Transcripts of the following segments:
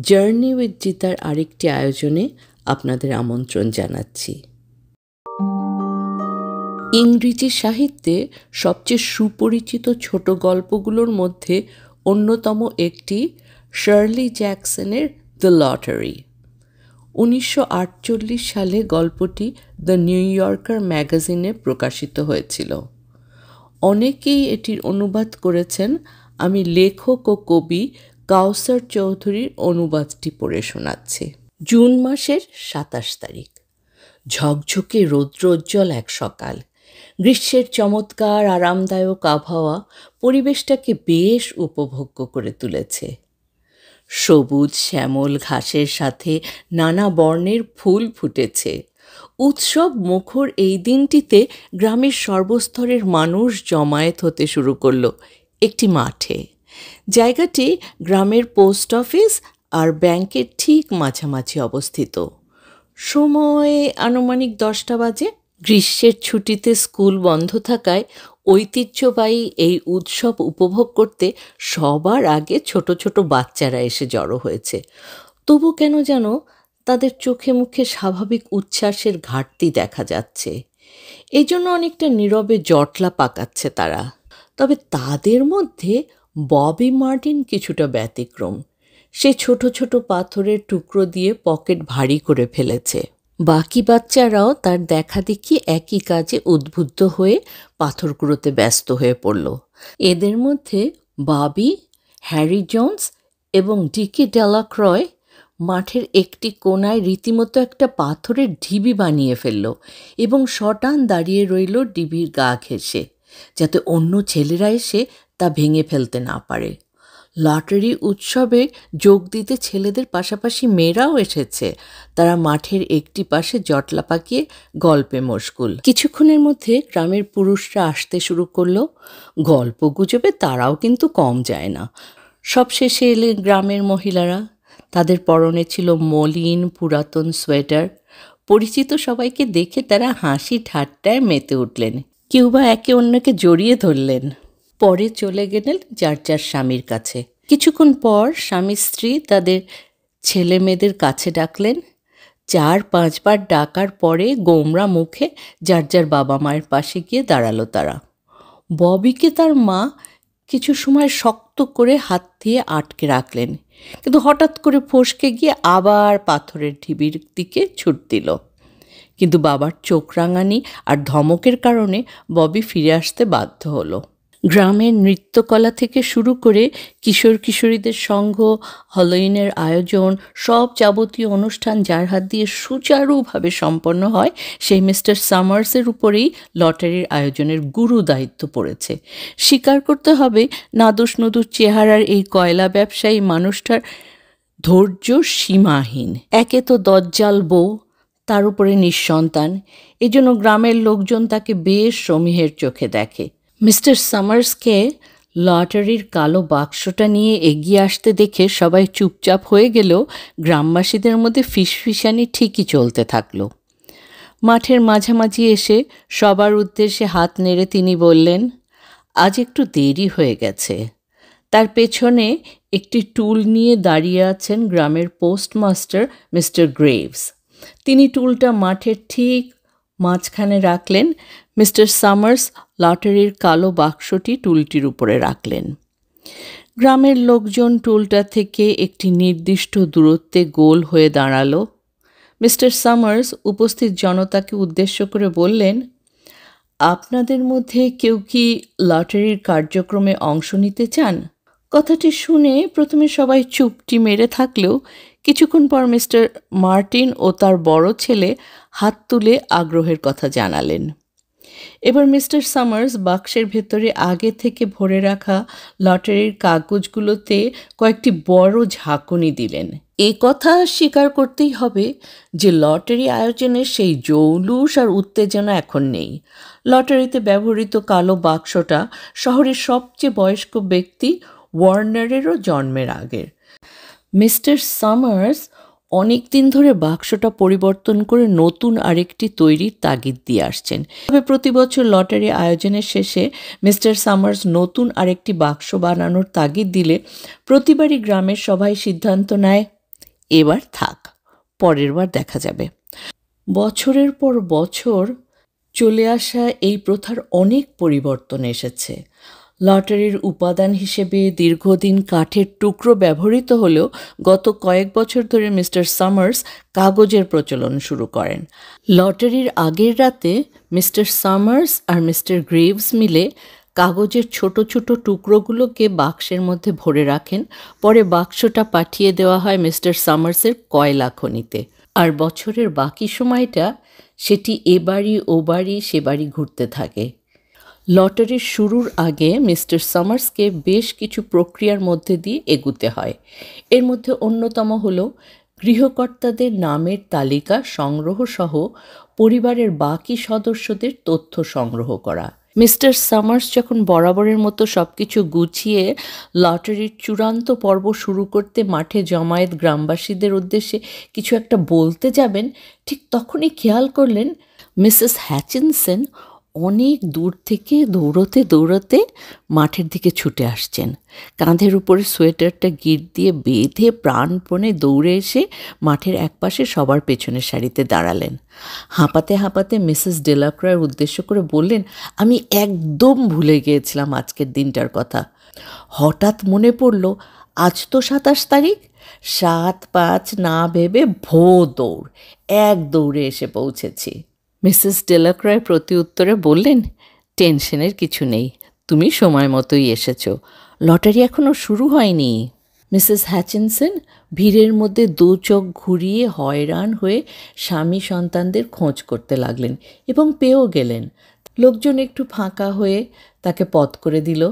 Journey with জিতার আরেকটি আয়োজনে আপনাদের আমন্ত্রণ জানাচ্ছি। ইংরেজি সাহিত্যে সবচেয়ে সুপরিচিত ছোট গল্পগুলোর মধ্যে অন্যতম একটি শার্লি জ্যাকসনের দ্য লটারি। 1948 সালে গল্পটি দ্য নিউ ইয়র্কার ম্যাগাজিনে প্রকাশিত হয়েছিল। অনেকেই এটির অনুবাদ করেছেন। আমি লেখক ও কবি কাউসার চৌধুরীর অনুবাদটি পড়ে শোনাচ্ছি। জুন মাসের 27 তারিখ, ঝকঝকে রৌদ্রোজ্জ্বল এক সকাল। গ্রীষ্মের চমৎকার আরামদায়ক আবহাওয়া পরিবেশটাকে বেশ উপভোগ্য করে তুলেছে। সবুজ শ্যামল ঘাসের সাথে নানা বর্ণের ফুল ফুটেছে। উৎসব মুখর এই দিনটিতে গ্রামের সর্বস্তরের মানুষ জমায়েত হতে শুরু করল একটি মাঠে। জায়গাটি গ্রামের পোস্ট অফিস আর ব্যাংকের ঠিক মাঝামাঝি অবস্থিত। সময় আনুমানিক 10টা বাজে। গ্রীষ্মের ছুটিতে স্কুল বন্ধ থাকায় ঐতিহ্যবাহী এই উৎসব উপভোগ করতে সবার আগে ছোট ছোট বাচ্চারা এসে জড়ো হয়েছে। তবু কেন যেন তাদের চোখে মুখে স্বাভাবিক উচ্ছ্বাসের ঘাটতি দেখা যাচ্ছে। এই জন্য অনেকটা নীরবে জটলা পাকাচ্ছে তারা। তবে তাদের মধ্যে ববি মার্টিন কিছুটা ব্যতিক্রম। সে ছোট ছোট পাথরের টুকরো দিয়ে পকেট ভারী করে ফেলেছে। বাকি বাচ্চারাও তার দেখাদেখি একই কাজে উদ্বুদ্ধ হয়ে পাথর কুড়োতে ব্যস্ত হয়ে পড়ল। এদের মধ্যে ববি, হ্যারি জোন্স এবং ডিকি ডেলাক্রয় মাঠের একটি কোনায় রীতিমতো একটা পাথরের ঢিবি বানিয়ে ফেলল এবং শটান দাঁড়িয়ে রইল ডিবির গা ঘেঁষে, যাতে অন্য ছেলেরা এসে তা ভেঙে ফেলতে না পারে। লটারি উৎসবে যোগ দিতে ছেলেদের পাশাপাশি মেয়েরাও এসেছে। তারা মাঠের একটি পাশে জটলা পাকিয়ে গল্পে মশগুল। কিছুক্ষণের মধ্যে গ্রামের পুরুষরা আসতে শুরু করলো। গল্প গুজবে তারাও কিন্তু কম যায় না। সবশেষে এলেন গ্রামের মহিলারা। তাদের পরনে ছিল মলিন পুরাতন সোয়েটার। পরিচিত সবাইকে দেখে তারা হাসি ঠাট্টায় মেতে উঠলেন। কেউ বা একে অন্যকে জড়িয়ে ধরলেন। পরে চলে গেলেন যার যার স্বামীর কাছে। কিছুক্ষণ পর স্বামী স্ত্রী তাদের ছেলে মেয়েদের কাছে ডাকলেন। 4-5 বার ডাকার পরে গোমরা মুখে যার যার বাবা মায়ের পাশে গিয়ে দাঁড়ালো তারা। ববিকে তার মা কিছু সময় শক্ত করে হাত দিয়ে আটকে রাখলেন, কিন্তু হঠাৎ করে ফসকে গিয়ে আবার পাথরের ঢিবির দিকে ছুট দিল। কিন্তু বাবার চোখ রাঙানি আর ধমকের কারণে ববি ফিরে আসতে বাধ্য হলো। গ্রামের নৃত্যকলা থেকে শুরু করে কিশোর কিশোরীদের সংঘ, হ্যালোউইনের আয়োজন, সব যাবতীয় অনুষ্ঠান যার হাত দিয়ে সুচারুভাবে সম্পন্ন হয় সেই মিস্টার সামার্সের উপরেই লটারির আয়োজনের গুরু দায়িত্ব পড়েছে। স্বীকার করতে হবে, নাদুস নুদুস চেহারার এই কয়লা ব্যবসায়ী মানুষটার ধৈর্য সীমাহীন। একে তো দজ্জাল বউ, তার উপরে নিঃসন্তান। এজন্য গ্রামের লোকজন তাকে বেশ সমীহের চোখে দেখে। মিস্টার সামার্সকে লটারির কালো বাক্সটা নিয়ে এগিয়ে আসতে দেখে সবাই চুপচাপ হয়ে গেলেও গ্রামবাসীদের মধ্যে ফিসফিসানি ঠিকই চলতে থাকলো। মাঠের মাঝামাঝি এসে সবার উদ্দেশ্যে হাত নেড়ে তিনি বললেন, আজ একটু দেরি হয়ে গেছে। তার পেছনে একটি টুল নিয়ে দাঁড়িয়ে আছেন গ্রামের পোস্টমাস্টার মিস্টার গ্রেভস। তিনি টুলটা মাঠের ঠিক মাঝখানে রাখলেন। মিস্টার সামার্স লটারির কালো বাক্সটি টুলটির উপরে রাখলেন। গ্রামের লোকজন টুলটা থেকে একটি নির্দিষ্ট দূরত্বে গোল হয়ে দাঁড়ালো। মিস্টার সামার্স উপস্থিত জনতাকে উদ্দেশ্য করে বললেন, আপনাদের মধ্যে কেউ কি লটারির কার্যক্রমে অংশ নিতে চান? কথাটি শুনে প্রথমে সবাই চুপটি মেরে থাকলেও কিছুক্ষণ পর মিস্টার মার্টিন ও তার বড় ছেলে হাত তুলে আগ্রহের কথা জানালেন। এবার মিস্টার সামার্স বাক্সের ভেতরে আগে থেকে ভরে রাখা লটারির কাগজগুলোতে কয়েকটি বড় ঝাঁকুনি দিলেন। এ কথা স্বীকার করতেই হবে যে লটারি আয়োজনের সেই জৌলুস আর উত্তেজনা এখন নেই। লটারিতে ব্যবহৃত কালো বাক্সটা শহরের সবচেয়ে বয়স্ক ব্যক্তি ওয়ার্নারেরও জন্মের আগের। মিস্টার সামার্স অনেক দিন ধরে বাক্সটা পরিবর্তন করে নতুন আরেকটি তৈরির তাগিদ দিয়ে আসছেন। তবে প্রতি বছর লটারি আয়োজনের শেষে মিস্টার সামার্স নতুন আরেকটি বাক্স বানানোর তাগিদ দিলে প্রতিবারই গ্রামের সবাই সিদ্ধান্ত নেয় এবার থাক, পরের বার দেখা যাবে। বছরের পর বছর চলে আসা এই প্রথার অনেক পরিবর্তন এসেছে। লটারির উপাদান হিসেবে দীর্ঘদিন কাঠের টুকরো ব্যবহৃত হলেও গত কয়েক বছর ধরে মিস্টার সামার্স কাগজের প্রচলন শুরু করেন। লটারির আগের রাতে মিস্টার সামার্স আর মিস্টার গ্রেভস মিলে কাগজের ছোট ছোট টুকরোগুলোকে বাক্সের মধ্যে ভরে রাখেন। পরে বাক্সটা পাঠিয়ে দেওয়া হয় মিস্টার সামার্সের কয়লা খনিতে, আর বছরের বাকি সময়টা সেটি এ বাড়ি ও বাড়ি সে বাড়ি ঘুরতে থাকে। লটারির শুরুর আগে মিস্টার সামার্সকে বেশ কিছু প্রক্রিয়ার মধ্যে দিয়ে এগুতে হয়। এর মধ্যে অন্যতম হল গৃহকর্তাদের নামের তালিকা সংগ্রহ সহ পরিবারের বাকি সদস্যদের তথ্য সংগ্রহ করা। মিস্টার সামার্স যখন বরাবরের মতো সব কিছু গুছিয়ে লটারির চূড়ান্ত পর্ব শুরু করতে মাঠে জমায়েত গ্রামবাসীদের উদ্দেশ্যে কিছু একটা বলতে যাবেন, ঠিক তখনই খেয়াল করলেন মিসেস হ্যাচিনসন অনেক দূর থেকে দৌড়তে দৌড়তে মাঠের দিকে ছুটে আসছেন। কাঁধের উপরে সোয়েটারটা গিঁট দিয়ে বেঁধে প্রাণপণে দৌড়ে এসে মাঠের একপাশে সবার পেছনের সারিতে দাঁড়ালেন। হাঁপাতে হাঁপাতে মিসেস ডেলাক্রয়ের উদ্দেশ্য করে বললেন, আমি একদম ভুলে গিয়েছিলাম আজকের দিনটার কথা। হঠাৎ মনে পড়ল আজ তো 27 তারিখ। 7-5 না ভেবে দৌড়, এক দৌড়ে এসে পৌঁছেছি। মিসেস ডেলাক্রয় প্রতি উত্তরে বললেন, টেনশনের কিছু নেই, তুমি সময় মতোই এসেছ, লটারি এখনও শুরু হয়নি। মিসেস হ্যাচিনসন ভিড়ের মধ্যে দু চোখ ঘুরিয়ে হয়রান হয়ে স্বামী সন্তানদের খোঁজ করতে লাগলেন এবং পেয়েও গেলেন। লোকজন একটু ফাঁকা হয়ে তাকে পথ করে দিল।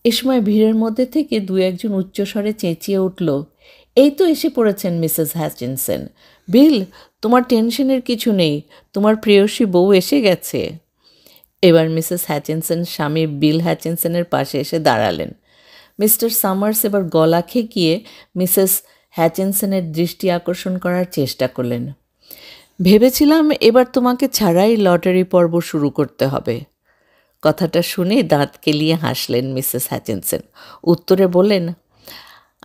এ সময় ভিড়ের মধ্যে থেকে দু একজন উচ্চস্বরে চেঁচিয়ে উঠল, এই তো এসে পড়েছেন মিসেস হ্যাচিনসন। বিল, তোমার টেনশনের কিছু নেই, তোমার প্রেয়সী বউ এসে গেছে। এবার মিসেস হ্যাচিনসন স্বামী বিল হ্যাচিনসনের পাশে এসে দাঁড়ালেন। মিস্টার সামার্স এবার গলা খেকিয়ে মিসেস হ্যাচিনসনের দৃষ্টি আকর্ষণ করার চেষ্টা করলেন। ভেবেছিলাম এবার তোমাকে ছাড়াই লটারি পর্ব শুরু করতে হবে। কথাটা শুনে দাঁত কেলিয়ে হাসলেন মিসেস হ্যাচিনসন। উত্তরে বললেন,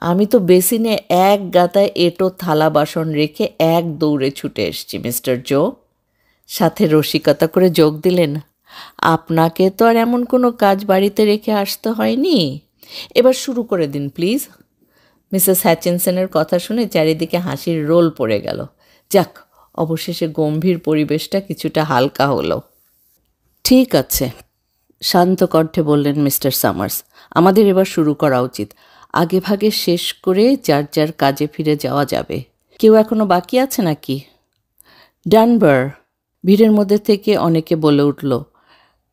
আমি তো বেসিনে এক গাদায় এঁটো থালা বাসন রেখে এক দৌড়ে ছুটে এসেছি মিস্টার জো। সাথে রসিকতা করে যোগ দিলেন, আপনাকে তো আর এমন কোনো কাজ বাড়িতে রেখে আসতে হয়নি, এবার শুরু করে দিন প্লিজ। মিসেস হ্যাচিনসনের কথা শুনে চারিদিকে হাসির রোল পড়ে গেল। যাক, অবশেষে গম্ভীর পরিবেশটা কিছুটা হালকা হলো। ঠিক আছে, শান্ত কণ্ঠে বললেন মিস্টার সামার্স, আমাদের এবার শুরু করা উচিত। আগে ভাগে শেষ করে যার যার কাজে ফিরে যাওয়া যাবে। কেউ এখনো বাকি আছে নাকি? ডানবার, ভিড়ের মধ্যে থেকে অনেকে বলে উঠল।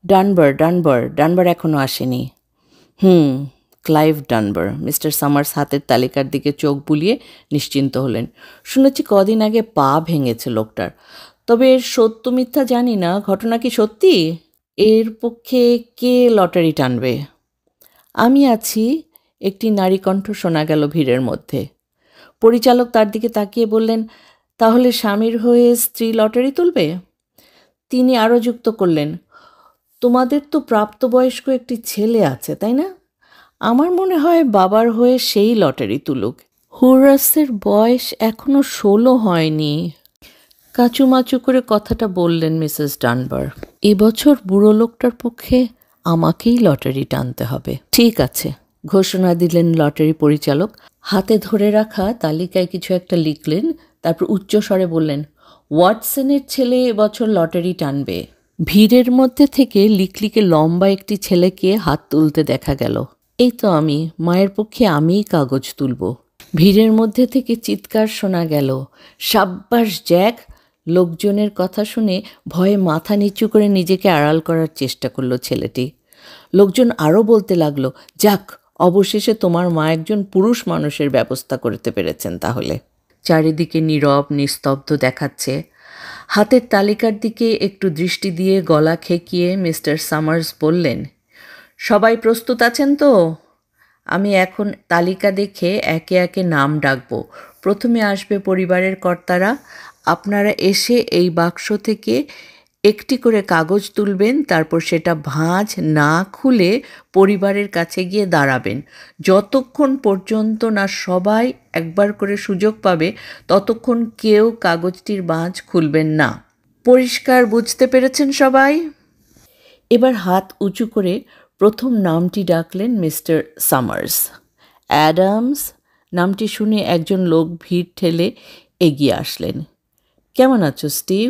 ডানবার এখনো আসেনি। ক্লাইভ ডানবার। মিস্টার সামার্স হাতের তালিকার দিকে চোখ বুলিয়ে নিশ্চিন্ত হলেন। শুনেছি কদিন আগে পা ভেঙেছে লোকটার, তবে এর সত্য মিথ্যা জানি না। ঘটনা কি সত্যি? এর পক্ষে কে লটারি টানবে? আমি আছি, একটি নারী কণ্ঠ শোনা গেল ভিড়ের মধ্যে। পরিচালক তার দিকে তাকিয়ে বললেন, তাহলে স্বামীর হয়ে স্ত্রী লটারি তুলবে? তিনি আরও যুক্ত করলেন, তোমাদের তো প্রাপ্তবয়স্ক একটি ছেলে আছে, তাই না? আমার মনে হয় বাবার হয়ে সেই লটারি তুলুক। হোরাসের বয়স এখনো 16 হয়নি। কাচুমাচু করে কথাটা বললেন মিসেস ডানবার। এবছর বুড়ো লোকটার পক্ষে আমাকেই লটারি টানতে হবে। ঠিক আছে, ঘোষণা দিলেন লটারি পরিচালক। হাতে ধরে রাখা তালিকায় কিছু একটা লিখলেন, তারপর উচ্চস্বরে বললেন, ওয়াটসনের ছেলে এবছর লটারি টানবে। ভিড়ের মধ্যে থেকে লিকলিকে লম্বা একটি ছেলেকে হাত তুলতে দেখা গেল। এই তো আমি, মায়ের পক্ষে আমিই কাগজ তুলব। ভিড়ের মধ্যে থেকে চিৎকার শোনা গেল, সাব্বাস জ্যাক। লোকজনের কথা শুনে ভয়ে মাথা নিচু করে নিজেকে আড়াল করার চেষ্টা করলো ছেলেটি। লোকজন আরও বলতে লাগলো, যাক, অবশেষে তোমার মা একজন পুরুষ মানুষের ব্যবস্থা করতে পেরেছেন তাহলে। চারিদিকে নীরব নিস্তব্ধ দেখাচ্ছে। হাতের তালিকার দিকে একটু দৃষ্টি দিয়ে গলা খেকিয়ে মিস্টার সামার্স বললেন, সবাই প্রস্তুত আছেন তো? আমি এখন তালিকা দেখে একে একে নাম ডাকব। প্রথমে আসবে পরিবারের কর্তারা। আপনারা এসে এই বাক্স থেকে একটি করে কাগজ তুলবেন, তারপর সেটা ভাঁজ না খুলে পরিবারের কাছে গিয়ে দাঁড়াবেন। যতক্ষণ পর্যন্ত না সবাই একবার করে সুযোগ পাবে, ততক্ষণ কেউ কাগজটির ভাঁজ খুলবেন না। পরিষ্কার বুঝতে পেরেছেন সবাই? এবার হাত উঁচু করে প্রথম নামটি ডাকলেন মিস্টার সামার্স। অ্যাডামস নামটি শুনে একজন লোক ভিড় ঠেলে এগিয়ে আসলেন। কেমন আছো স্টিভ?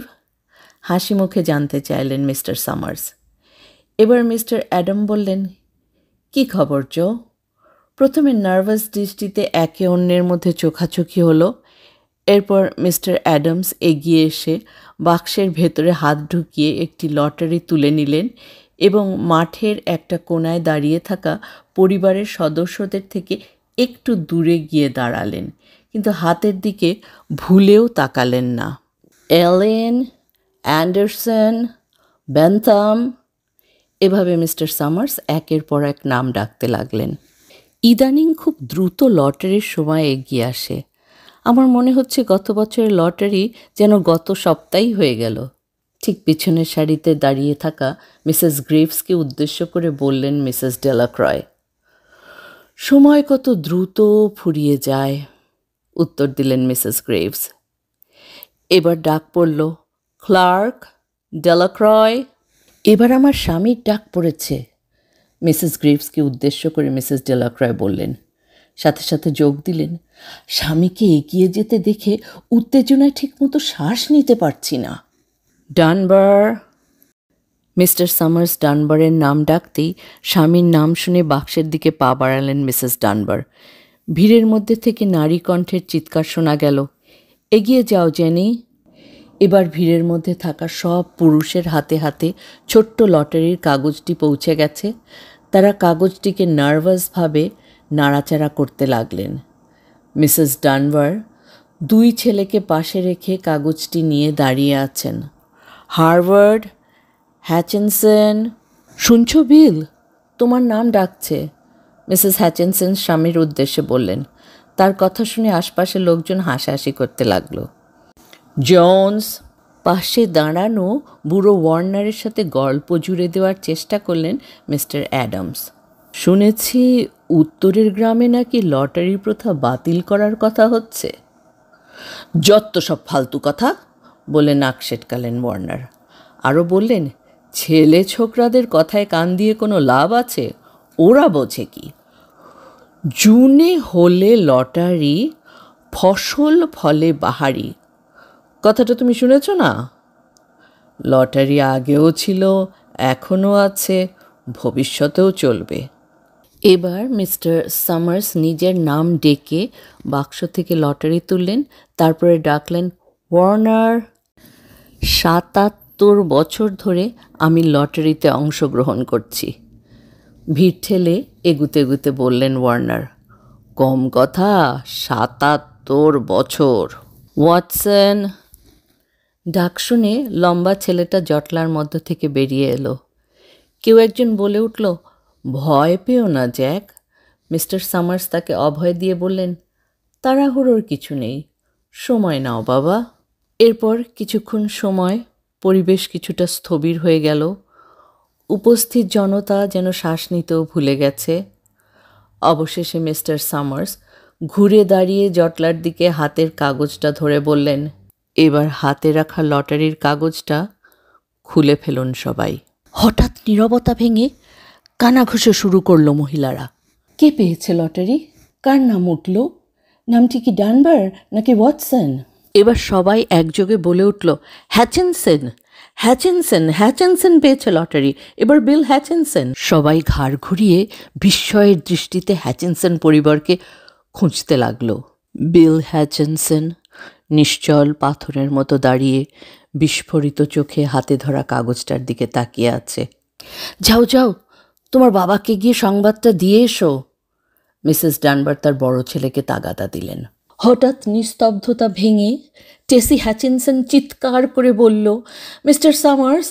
হাসি মুখে জানতে চাইলেন মিস্টার সামার্স। এবার মিস্টার অ্যাডাম বললেন, কি খবর জো? প্রথমে নার্ভাস দৃষ্টিতে একে অন্যের মধ্যে চোখাচোখি হলো। এরপর মিস্টার অ্যাডামস এগিয়ে এসে বাক্সের ভেতরে হাত ঢুকিয়ে একটি লটারি তুলে নিলেন এবং মাঠের একটা কোণায় দাঁড়িয়ে থাকা পরিবারের সদস্যদের থেকে একটু দূরে গিয়ে দাঁড়ালেন, কিন্তু হাতের দিকে ভুলেও তাকালেন না। এলেন, অ্যান্ডারসন, বেন্থাম, এভাবে মিস্টার সামার্স একের পর এক নাম ডাকতে লাগলেন। ইদানিং খুব দ্রুত লটারির সময় এগিয়ে আসে। আমার মনে হচ্ছে গত বছরের লটারি যেন গত সপ্তাহেই হয়ে গেল। ঠিক পিছনের সারিতে দাঁড়িয়ে থাকা মিসেস গ্রেভসকে উদ্দেশ্য করে বললেন মিসেস ডেলাক্রয়। সময় কত দ্রুত ফুরিয়ে যায়, উত্তর দিলেন মিসেস গ্রেভস। এবার ডাক পড়ল, ক্লার্ক, ডেলাক্রয়। এবার আমার স্বামীর ডাক পড়েছে, মিসেস গ্রেভসকে উদ্দেশ্য করে মিসেস ডেলাক্রয় বললেন। সাথে সাথে যোগ দিলেন, স্বামীকে এগিয়ে যেতে দেখে উত্তেজনায় ঠিকমতো শ্বাস নিতে পারছি না। ডানবার। মিস্টার সামার্স ডানবারের নাম ডাকতেই স্বামীর নাম শুনে বাক্সের দিকে পা বাড়ালেন মিসেস ডানবার। ভিড়ের মধ্যে থেকে নারী কণ্ঠের চিৎকার শোনা গেল, এগিয়ে যাও জেনি। এবার ভিড়ের মধ্যে থাকা সব পুরুষের হাতে হাতে ছোট্ট লটারির কাগজটি পৌঁছে গেছে। তারা কাগজটিকে নার্ভাসভাবে নাড়াচাড়া করতে লাগলেন। মিসেস ডানবার দুই ছেলেকে পাশে রেখে কাগজটি নিয়ে দাঁড়িয়ে আছেন। হার্ভার্ড, হ্যাচিনসন। শুনছো বিল? তোমার নাম ডাকছে, মিসেস হ্যাচিনসন স্বামীর উদ্দেশ্যে বললেন। তার কথা শুনে আশপাশের লোকজন হাসাহাসি করতে লাগলো। জোন্স। পাশে দাঁড়ানো বুড়ো ওয়ার্নারের সাথে গল্প জুড়ে দেওয়ার চেষ্টা করলেন মিস্টার অ্যাডামস। শুনেছি উত্তরের গ্রামে নাকি লটারি প্রথা বাতিল করার কথা হচ্ছে। যত সব ফালতু কথা, বলে নাক সেটকালেন ওয়ার্নার। আরও বললেন, ছেলে ছোকরাদের কথায় কান দিয়ে কোনো লাভ আছে? ওরা বোঝে কি? জুনে হলে লটারি, ফসল ফলে বাহারি। কথাটা তুমি শুনেছ না? লটারি আগেও ছিল, এখনও আছে, ভবিষ্যতেও চলবে। এবার মিস্টার সামার্স নিজের নাম ডেকে বাক্স থেকে লটারি তুললেন, তারপরে ডাকলেন, ওয়ার্নার। ৭৭ বছর ধরে আমি লটারিতে অংশগ্রহণ করছি। ভিড় ঠেলে এগুতে এগুতে বললেন ওয়ার্নার। কম কথা, ৭৭ বছর। ওয়াটসন। ডাক শুনে লম্বা ছেলেটা জটলার মধ্য থেকে বেরিয়ে এলো। কেউ একজন বলে উঠল, ভয় পেও না জ্যাক। মিস্টার সামার্স তাকে অভয় দিয়ে বললেন, তাড়াহুড়োর কিছু নেই, সময় নাও বাবা। এরপর কিছুক্ষণ সময় পরিবেশ কিছুটা স্থবির হয়ে গেল। উপস্থিত জনতা যেন শ্বাস নিতেও ভুলে গেছে। অবশেষে মিস্টার সামার্স ঘুরে দাঁড়িয়ে জটলার দিকে হাতের কাগজটা ধরে বললেন, এবার হাতে রাখা লটারির কাগজটা খুলে ফেলুন সবাই। হঠাৎ নীরবতা ভেঙে কানাঘুষো শুরু করলো মহিলারা। কে পেয়েছে লটারি? কার নাম উঠল? নামটি কি ডানবার নাকি ওয়াটসন? এবার সবাই একযোগে বলে উঠল, হ্যাচিনসন, হ্যাচিনসন, হ্যাচিনসন পেয়েছে লটারি, এবার বিল হ্যাচিনসন। সবাই ঘাড় ঘুরিয়ে বিস্ময়ের দৃষ্টিতে হ্যাচিনসন পরিবারকে খুঁজতে লাগলো। বিল হ্যাচিনসন নিশ্চল পাথরের মতো দাঁড়িয়ে বিস্ফোরিত চোখে হাতে ধরা কাগজটার দিকে তাকিয়ে আছে। যাও যাও, তোমার বাবাকে গিয়ে সংবাদটা দিয়ে এসো, মিসেস ডানবার তার বড় ছেলেকে তাগাদা দিলেন। হঠাৎ নিস্তব্ধতা ভেঙে টেসি হ্যাচিনসন চিৎকার করে বলল, মিস্টার সামার্স,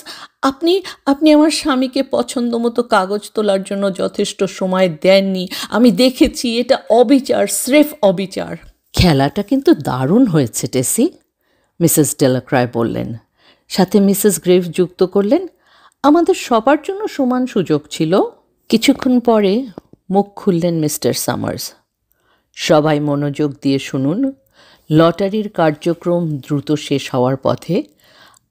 আপনি আপনি আমার স্বামীকে পছন্দ মতো কাগজ তোলার জন্য যথেষ্ট সময় দেননি। আমি দেখেছি, এটা অবিচার, স্রেফ অবিচার। খেলাটা কিন্তু দারুণ হয়েছে টেসি, মিসেস ডেলাক্রয় বললেন। সাথে মিসেস গ্রেভস যুক্ত করলেন, আমাদের সবার জন্য সমান সুযোগ ছিল। কিছুক্ষণ পরে মুখ খুললেন মিস্টার সামার্স। সবাই মনোযোগ দিয়ে শুনুন। লটারির কার্যক্রম দ্রুত শেষ হওয়ার পথে।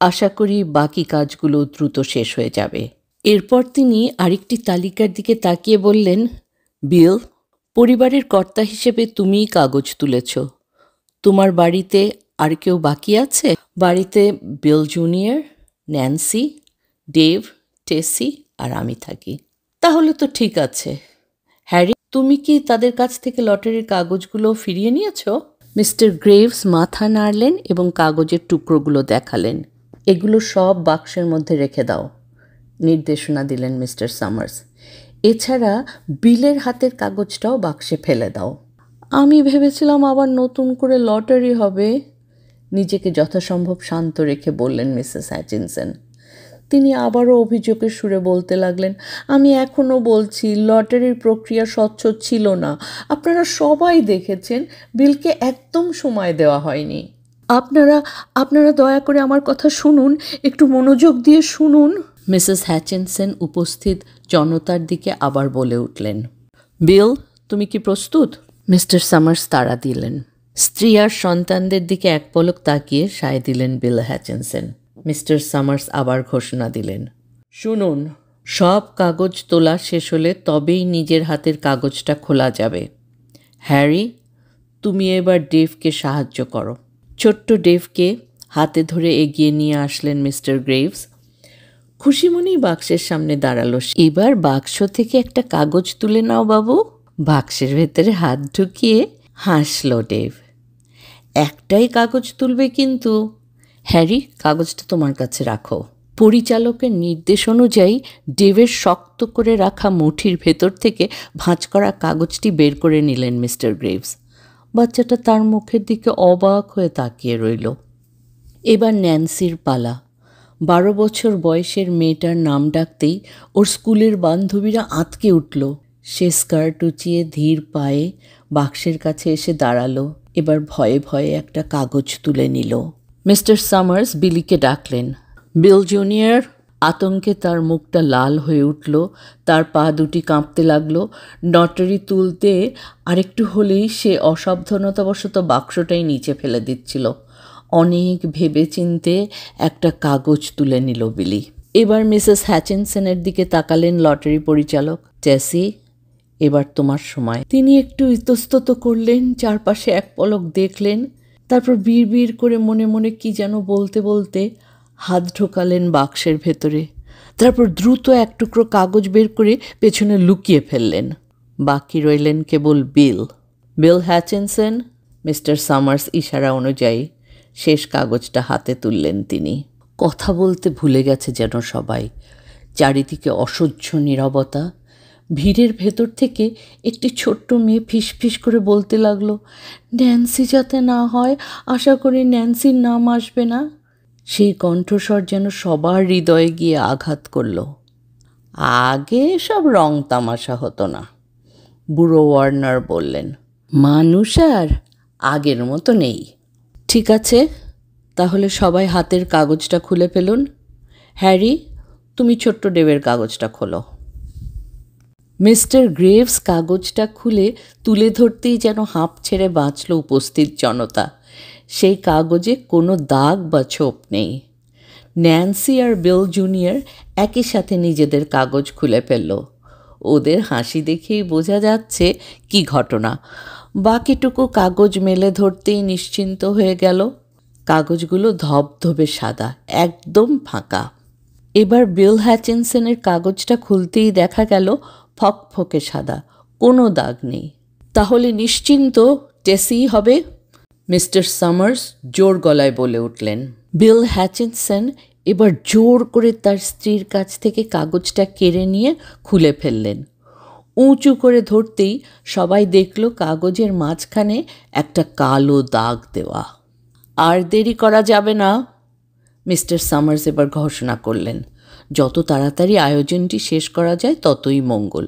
আশা করি বাকি কাজগুলো দ্রুত শেষ হয়ে যাবে। এরপর তিনি আরেকটি তালিকার দিকে তাকিয়ে বললেন, বিল, পরিবারের কর্তা হিসেবে তুমিই কাগজ তুলেছ। তোমার বাড়িতে আর কেউ বাকি আছে? বাড়িতে বিল জুনিয়র, ন্যান্সি, ডেভ, টেসি আর আমি থাকি। তাহলে তো ঠিক আছে। হ্যারি, তুমি কি তাদের কাছ থেকে লটারির কাগজগুলো ফিরিয়ে নিয়েছ? মিস্টার গ্রেভস মাথা নাড়লেন এবং কাগজের টুকরোগুলো দেখালেন। এগুলো সব বাক্সের মধ্যে রেখে দাও, নির্দেশনা দিলেন মিস্টার সামার্স। এছাড়া বিলের হাতের কাগজটাও বাক্সে ফেলে দাও। আমি ভেবেছিলাম আবার নতুন করে লটারি হবে, নিজেকে যথাসম্ভব শান্ত রেখে বললেন মিসেস হ্যাচিনসন। তিনি আবারও অভিযোগের সুরে বলতে লাগলেন, আমি এখনও বলছি লটারির প্রক্রিয়া স্বচ্ছ ছিল না। আপনারা সবাই দেখেছেন বিলকে একদম সময় দেওয়া হয়নি। আপনারা দয়া করে আমার কথা শুনুন, একটু মনোযোগ দিয়ে শুনুন। মিসেস হ্যাচিনসন উপস্থিত জনতার দিকে আবার বলে উঠলেন, বিল, তুমি কি প্রস্তুত? মিস্টার সামার্স তাড়া দিলেন। স্ত্রী আর সন্তানদের দিকে এক পলক তাকিয়ে সায় দিলেন বিল হ্যাচিনসন। মিস্টার সামার্স আবার ঘোষণা দিলেন, শুনুন, সব কাগজ তোলা শেষ হলে তবেই নিজের হাতের কাগজটা খোলা যাবে। হ্যারি, তুমি এবার ডেভকে সাহায্য করো। ছোট্ট ডেভকে হাতে ধরে এগিয়ে নিয়ে আসলেন মিস্টার গ্রেভস। খুশি মনেই বাক্সের সামনে দাঁড়ালো। এবার বাক্স থেকে একটা কাগজ তুলে নাও বাবু। বাক্সের ভেতরে হাত ঢুকিয়ে হাসল ডেভ। একটাই কাগজ তুলবে কিন্তু। হ্যারি, কাগজটা তোমার কাছে রাখো। পরিচালকের নির্দেশ অনুযায়ী ডেভের শক্ত করে রাখা মুঠির ভেতর থেকে ভাঁজ করা কাগজটি বের করে নিলেন মিস্টার গ্রেভস। বাচ্চাটা তার মুখের দিকে অবাক হয়ে তাকিয়ে রইল। এবার ন্যান্সির পালা। 12 বছর বয়সের মেয়েটার নাম ডাকতেই ওর স্কুলের বান্ধবীরা আঁতকে উঠল। সে স্কার্ট উঁচিয়ে ধীর পায়ে বাক্সের কাছে এসে দাঁড়ালো। এবার ভয়ে ভয়ে একটা কাগজ তুলে নিল। মিস্টার সামার্স বিলিকে ডাকলেন। বিল জুনিয়র। আতঙ্কে তার মুখটা লাল হয়ে উঠল, তার পা দুটি কাঁপতে লাগলো। লটারি তুলতে আরেকটু হলেই সে অসাবধানতাবশত বাক্সটাই নিচে ফেলে দিচ্ছিল। অনেক ভেবে চিনতে একটা কাগজ তুলে নিল বিলি। এবার মিসেস হ্যাচিনসনের দিকে তাকালেন লটারি পরিচালক। টেসি, এবার তোমার সময়। তিনি একটু ইতস্তত করলেন, চারপাশে এক পলক দেখলেন, তারপর বিড়বিড় করে মনে মনে কি যেন বলতে বলতে হাত ঢোকালেন বাক্সের ভেতরে। তারপর দ্রুত এক টুকরো কাগজ বের করে পেছনে লুকিয়ে ফেললেন। বাকি রইলেন কেবল বিল হ্যাচিনসন। মিস্টার সামার্স ইশারা অনুযায়ী শেষ কাগজটা হাতে তুললেন তিনি। কথা বলতে ভুলে গেছে যেন সবাই। চারিদিকে অসহ্য নীরবতা। ভিড়ের ভেতর থেকে একটি ছোট্ট মেয়ে ফিসফিস করে বলতে লাগলো, ন্যান্সি যাতে না হয়, আশা করি ন্যান্সির নাম আসবে না। সেই কণ্ঠস্বর যেন সবার হৃদয়ে গিয়ে আঘাত করল। আগে সব রং তামাশা হতো না, বুড়ো ওয়ার্নার বললেন। মানুষ আর আগের মতো নেই। ঠিক আছে, তাহলে সবাই হাতের কাগজটা খুলে ফেলুন। হ্যারি, তুমি ছোট্ট ডেভের কাগজটা খোলো। মিস্টার গ্রেভস কাগজটা খুলে তুলে ধরতেই যেন হাঁপ ছেড়ে বাঁচল উপস্থিত জনতা। সেই কাগজে কোনো দাগ বা ছোপ নেই। ন্যান্সি আর বিল জুনিয়র একই সাথে নিজেদের কাগজ খুলে ফেলল। ওদের হাসি দেখেই বোঝা যাচ্ছে কি ঘটনা। বাকিটুকু কাগজ মেলে ধরতেই নিশ্চিন্ত হয়ে গেল। কাগজগুলো ধবধবে সাদা, একদম ফাঁকা। এবার বিল হ্যাচিনসনের কাগজটা খুলতেই দেখা গেল ফকফকে সাদা, কোনো দাগ নেই। তাহলে নিশ্চিন্ত টেসিই হবে, মিস্টার সামার্স জোর গলায় বলে উঠলেন। বিল হ্যাচিনসন এবার জোর করে তার স্ত্রীর কাছ থেকে কাগজটা কেড়ে নিয়ে খুলে ফেললেন। উঁচু করে ধরতেই সবাই দেখল কাগজের মাঝখানে একটা কালো দাগ দেওয়া। আর দেরি করা যাবে না, মিস্টার সামার্স এবার ঘোষণা করলেন। যত তাড়াতাড়ি আয়োজনটি শেষ করা যায় ততই মঙ্গল।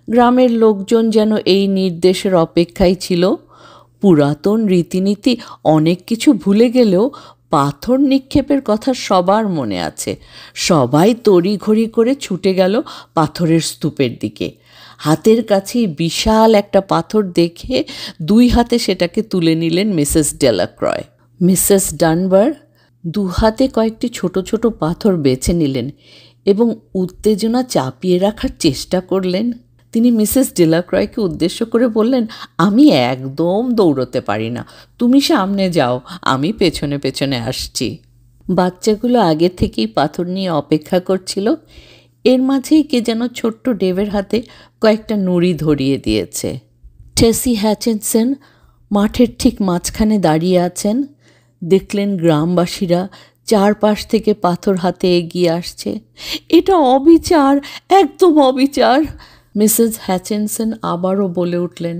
গ্রামের লোকজন যেন এই নির্দেশের অপেক্ষায় ছিল। পুরাতন রীতিনীতি অনেক কিছু ভুলে গেলেও পাথর নিক্ষেপের কথা সবার মনে আছে। সবাই তড়িঘড়ি করে ছুটে গেল পাথরের স্তূপের দিকে। হাতের কাছে বিশাল একটা পাথর দেখে 2 হাতে সেটাকে তুলে নিলেন মিসেস ডেলাক্রয়। মিসেস ডানবার 2 হাতে কয়েকটি ছোট ছোট পাথর বেছে নিলেন এবং উত্তেজনা চাপিয়ে রাখার চেষ্টা করলেন। তিনি মিসেস ডেলাক্রয়কে উদ্দেশ্য করে বললেন, আমি একদম দৌড়তে পারি না, তুমি সামনে যাও, আমি পেছনে পেছনে আসছি। বাচ্চাগুলো আগে থেকেই পাথর নিয়ে অপেক্ষা করছিল। এর মাঝেই কে যেন ছোট্ট ডেভের হাতে কয়েকটা নুড়ি ধরিয়ে দিয়েছে। টেসি হ্যাচিনসন মাঠের ঠিক মাঝখানে দাঁড়িয়ে আছেন। দেখলেন গ্রামবাসীরা চারপাশ থেকে পাথর হাতে এগিয়ে আসছে। এটা অবিচার, একদম অবিচার, মিসেস হ্যাচিনসন আবারও বলে উঠলেন।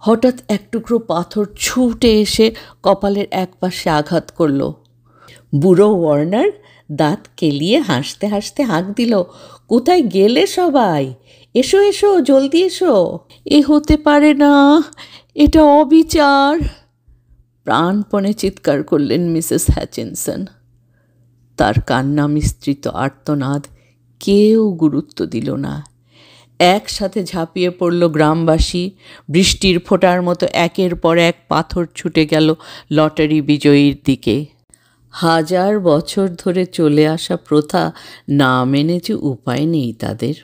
হঠাৎ এক টুকরো পাথর ছুটে এসে কপালের এক পাশে আঘাত করল। বুড়ো ওয়ার্নার দাঁত কেলিয়ে হাসতে হাসতে হাঁক দিল, কোথায় গেলে সবাই? এসো এসো, জলদি এসো। এ হতে পারে না, এটা অবিচার, প্রাণপণে চিৎকার করলেন মিসেস হ্যাচিনসন। তার কান্না মিশ্রিত আর্তনাদ কেউ গুরুত্ব দিল না। একসাথে ঝাঁপিয়ে পড়ল গ্রামবাসী। বৃষ্টির ফোঁটার মতো একের পর এক পাথর ছুটে গেল লটারি বিজয়ীর দিকে। 1000 বছর ধরে চলে আসা প্রথা না মেনে যে উপায় নেই তাদের।